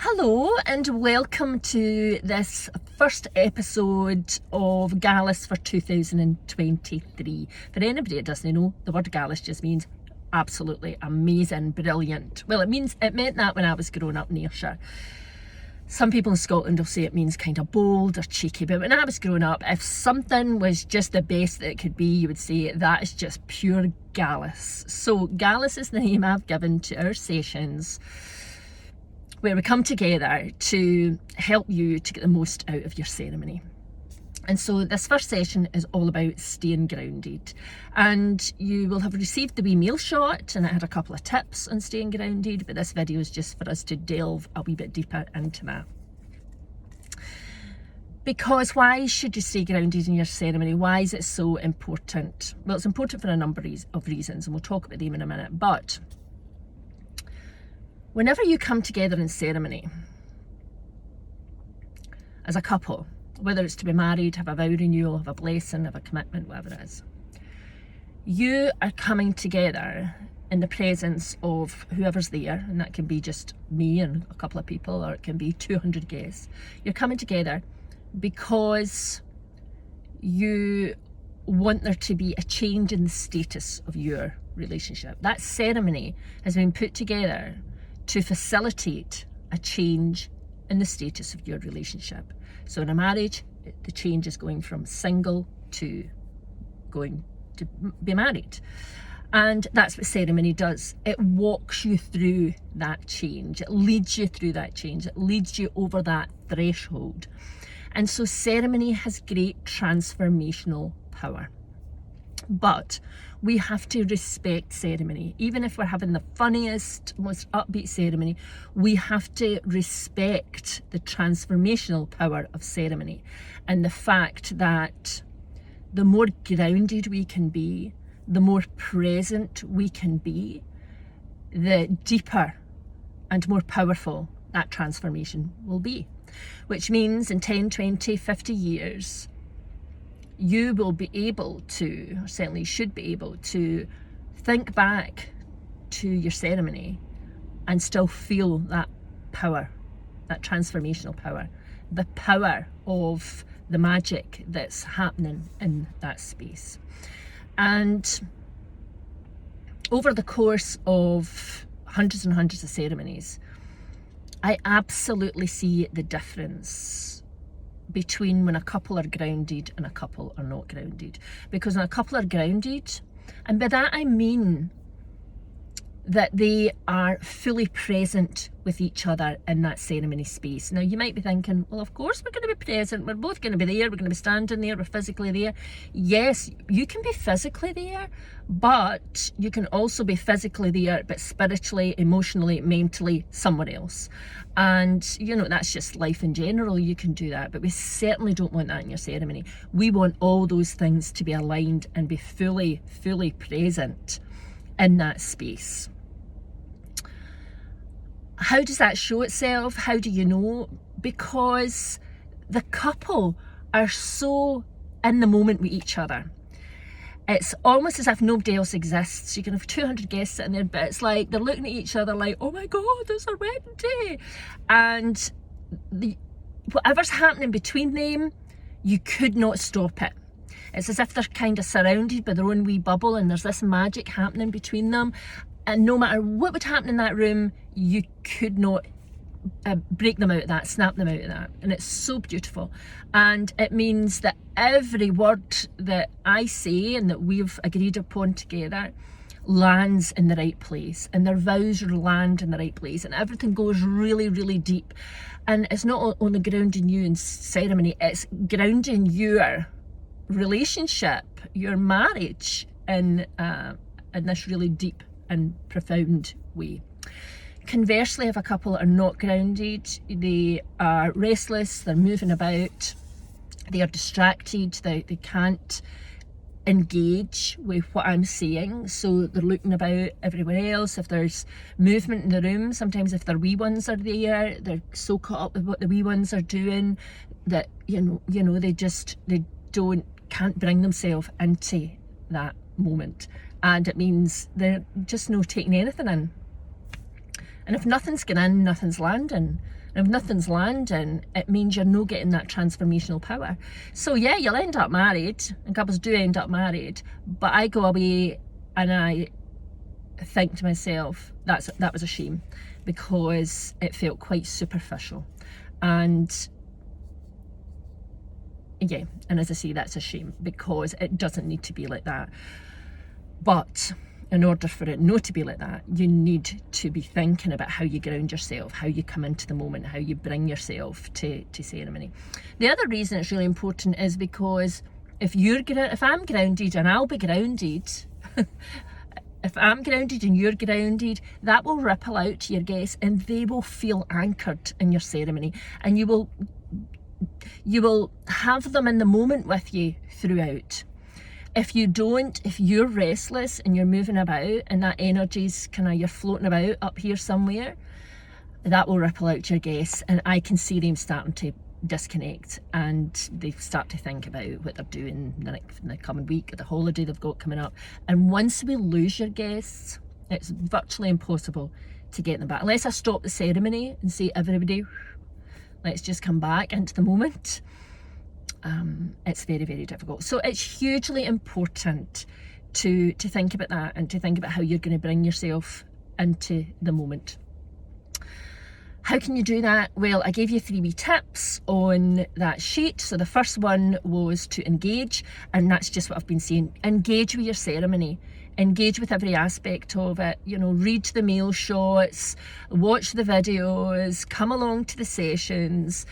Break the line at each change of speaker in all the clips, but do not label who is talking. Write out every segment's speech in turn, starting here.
Hello and welcome to this first episode of Gallus for 2023. For anybody that doesn't know, the word Gallus just means absolutely amazing, brilliant. Well, it meant that when I was growing up in Ayrshire. Some people in Scotland will say it means kind of bold or cheeky, but when I was growing up, if something was just the best that it could be, you would say that is just pure Gallus. So Gallus is the name I've given to our sessions, where we come together to help you to get the most out of your ceremony. And so this first session is all about staying grounded. And you will have received the wee meal shot, and it had a couple of tips on staying grounded, but this video is just for us to delve a wee bit deeper into that. Because why should you stay grounded in your ceremony? Why is it so important? Well, it's important for a number of reasons, and we'll talk about them in a minute. But whenever you come together in ceremony as a couple, whether it's to be married, have a vow renewal, have a blessing, have a commitment, whatever it is, you are coming together in the presence of whoever's there, and that can be just me and a couple of people, or it can be 200 guests. You're coming together because you want there to be a change in the status of your relationship. That ceremony has been put together to facilitate a change in the status of your relationship. So in a marriage, the change is going from single to going to be married. And that's what ceremony does. It walks you through that change. It leads you through that change. It leads you over that threshold. And so ceremony has great transformational power. But we have to respect ceremony. Even if we're having the funniest, most upbeat ceremony, we have to respect the transformational power of ceremony, and the fact that the more grounded we can be, the more present we can be, the deeper and more powerful that transformation will be. Which means in 10, 20, 50 years, you will be able to, or certainly should be able to, think back to your ceremony and still feel that power, that transformational power, the power of the magic that's happening in that space. And over the course of hundreds and hundreds of ceremonies, I absolutely see the difference between when a couple are grounded and a couple are not grounded. Because when a couple are grounded, and by that I mean that they are fully present with each other in that ceremony space. Now you might be thinking, well, of course we're going to be present, we're both going to be there, we're going to be standing there, we're physically there. Yes, you can be physically there, but you can also be physically there, but spiritually, emotionally, mentally somewhere else. And you know, that's just life in general. You can do that, but we certainly don't want that in your ceremony. We want all those things to be aligned and be fully present in that space. How does that show itself? How do you know? Because the couple are so in the moment with each other. It's almost as if nobody else exists. You can have 200 guests sitting there, but it's like they're looking at each other like, oh my God, it's our wedding day. And whatever's happening between them, you could not stop it. It's as if they're kind of surrounded by their own wee bubble, and there's this magic happening between them. And no matter what would happen in that room, you could not break them out of that, snap them out of that. And it's so beautiful. And it means that every word that I say and that we've agreed upon together lands in the right place, and their vows land in the right place, and everything goes really deep. And it's not only grounding you in ceremony, it's grounding your relationship, your marriage in this really deep and profound way. Conversely, if a couple are not grounded, they are restless, they're moving about, they are distracted, they can't engage with what I'm saying, so they're looking about everywhere else. If there's movement in the room, sometimes if their wee ones are there, they're so caught up with what the wee ones are doing that you know they can't bring themselves into that moment, and it means they're just not taking anything in. And if nothing's going in, nothing's landing. And if nothing's landing, it means you're not getting that transformational power. So yeah, you'll end up married, and couples do end up married, but I go away and I think to myself, that was a shame, because it felt quite superficial. And yeah, and as I say, that's a shame, because it doesn't need to be like that. But in order for it not to be like that, you need to be thinking about how you ground yourself, how you come into the moment, how you bring yourself to ceremony. The other reason it's really important is because if I'm grounded and I'll be grounded, if I'm grounded and you're grounded, that will ripple out to your guests, and they will feel anchored in your ceremony, and you will have them in the moment with you throughout. If you don't, if you're restless and you're moving about and that energy's you're floating about up here somewhere, that will ripple out to your guests, and I can see them starting to disconnect, and they start to think about what they're doing in the coming week, or the holiday they've got coming up. And once we lose your guests, it's virtually impossible to get them back. Unless I stop the ceremony and say, everybody, let's just come back into the moment. It's very, very difficult. So it's hugely important to think about that, and to think about how you're going to bring yourself into the moment. How can you do that? Well, I gave you 3 wee tips on that sheet. So the first one was to engage, and that's just what I've been saying. Engage with your ceremony. Engage with every aspect of it. Read the mail shots, watch the videos, come along to the sessions,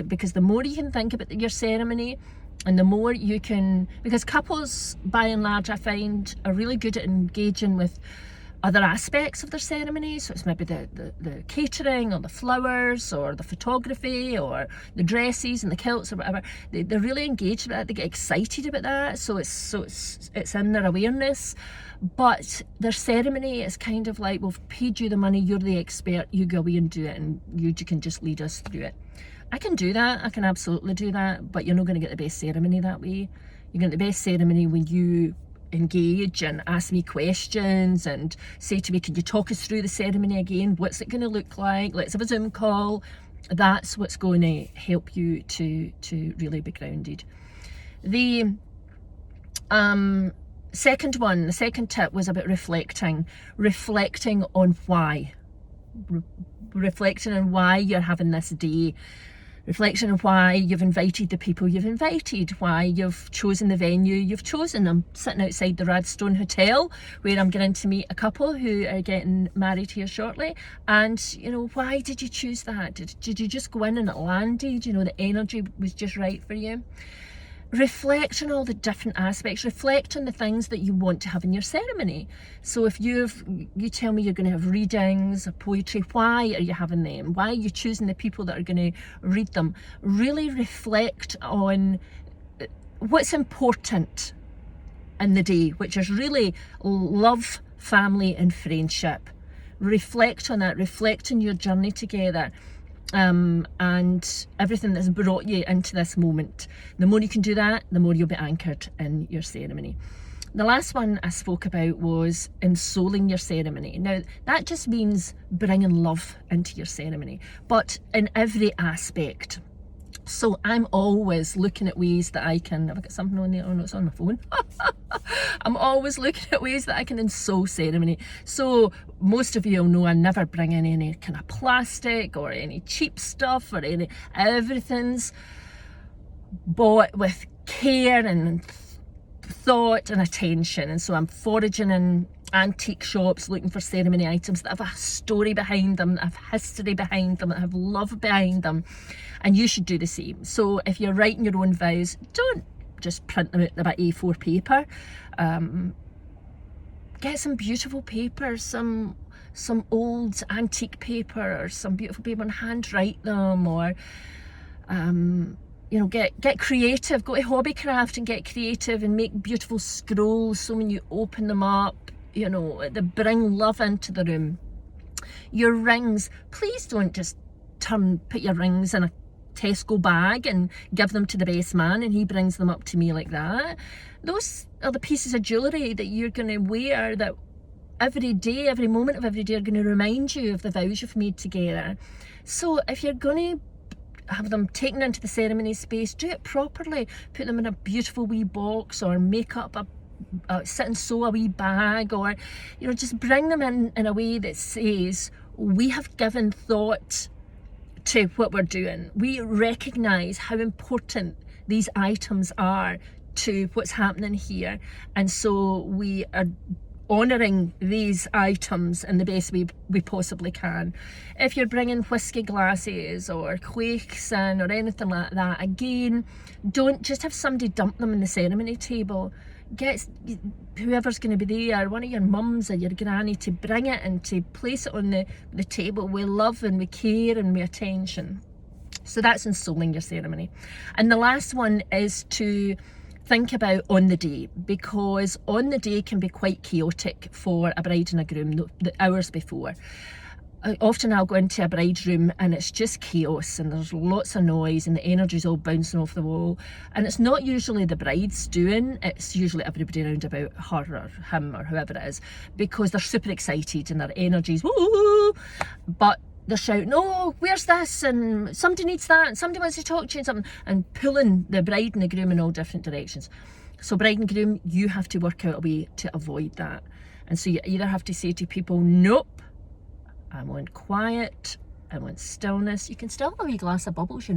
because the more you can think about your ceremony, and the more you can, because couples by and large I find are really good at engaging with other aspects of their ceremony. So it's maybe the catering, or the flowers, or the photography, or the dresses and the kilts, or whatever. They're really engaged with that. They get excited about that. So it's in their awareness. But their ceremony is kind of like, we've paid you the money, you're the expert, you go away and do it, and you can just lead us through it. I can do that, I can absolutely do that, but you're not going to get the best ceremony that way. You get the best ceremony when you engage and ask me questions and say to me, can you talk us through the ceremony again? What's it going to look like? Let's have a Zoom call. That's what's going to help you to really be grounded. The second tip was about reflecting on why. Reflecting on why you're having this day. Reflection on why you've invited the people you've invited, why you've chosen the venue you've chosen. I'm sitting outside the Radstone Hotel, where I'm going to meet a couple who are getting married here shortly. And, why did you choose that? Did you just go in and it landed? The energy was just right for you? Reflect on all the different aspects. Reflect on the things that you want to have in your ceremony. So if you tell me you're going to have readings or poetry, why are you having them? Why are you choosing the people that are going to read them? Really reflect on what's important in the day, which is really love, family and friendship. Reflect on that. Reflect on your journey together. And everything that's brought you into this moment. The more you can do that, the more you'll be anchored in your ceremony. The last one I spoke about was ensouling your ceremony. Now, that just means bringing love into your ceremony, but in every aspect. So I'm always looking at ways that I can, have I got something on there? Oh no, it's on my phone. I'm always looking at ways that I can ensoul ceremony. So most of you will know I never bring in any kind of plastic or any cheap stuff or everything's bought with care and thought and attention. And so I'm foraging in antique shops looking for ceremony items that have a story behind them, that have history behind them, that have love behind them. And you should do the same. So if you're writing your own vows, don't just print them out on about A4 paper. Get some beautiful paper, some old antique paper, or some beautiful paper, and handwrite them, or get creative. Go to Hobbycraft and get creative and make beautiful scrolls, so when you open them up, they bring love into the room. Your rings, please don't just put your rings in a Tesco bag and give them to the best man and he brings them up to me like that. Those are the pieces of jewellery that you're going to wear that every day, every moment of every day are going to remind you of the vows you've made together. So if you're going to have them taken into the ceremony space, do it properly. Put them in a beautiful wee box, or make up sit and sew a wee bag, or just bring them in a way that says, we have given thought to what we're doing. We recognise how important these items are to what's happening here, and so we are honouring these items in the best way we possibly can. If you're bringing whiskey glasses or quakes in or anything like that, again, don't just have somebody dump them in the ceremony table. Get whoever's going to be there, one of your mums or your granny, to bring it and to place it on the table with love and with care and with attention. So that's ensouling your ceremony. And the last one is to think about on the day, because on the day can be quite chaotic for a bride and a groom the hours before. Often I'll go into a bride's room and it's just chaos, and there's lots of noise and the energy's all bouncing off the wall, and it's not usually the bride's doing, it's usually everybody around about her or him or whoever it is, because they're super excited and their energy's woo, but they're shouting, oh, where's this, and somebody needs that, and somebody wants to talk to you, and something, and pulling the bride and the groom in all different directions. So bride and groom, you have to work out a way to avoid that. And so you either have to say to people, nope, I want quiet, I want stillness. You can still have a wee glass of bubbles,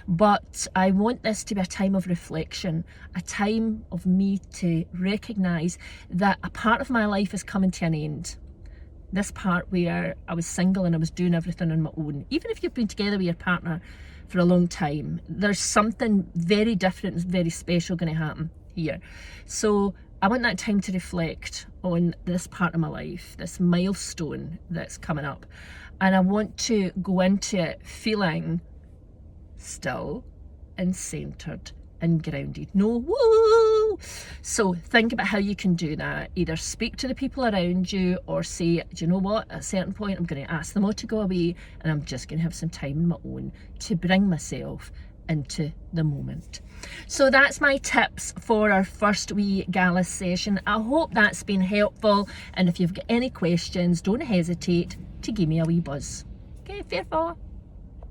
but I want this to be a time of reflection, a time of me to recognise that a part of my life is coming to an end. This part where I was single and I was doing everything on my own. Even if you've been together with your partner for a long time, there's something very different and very special going to happen here. So I want that time to reflect on this part of my life, this milestone that's coming up. And I want to go into it feeling still and centred and grounded. No woo! So think about how you can do that. Either speak to the people around you, or say, do you know what, at a certain point I'm going to ask them all to go away and I'm just going to have some time on my own to bring myself into the moment. So that's my tips for our first wee Gallus session. I hope that's been helpful, and if you've got any questions, don't hesitate to give me a wee buzz. Okay, fair for.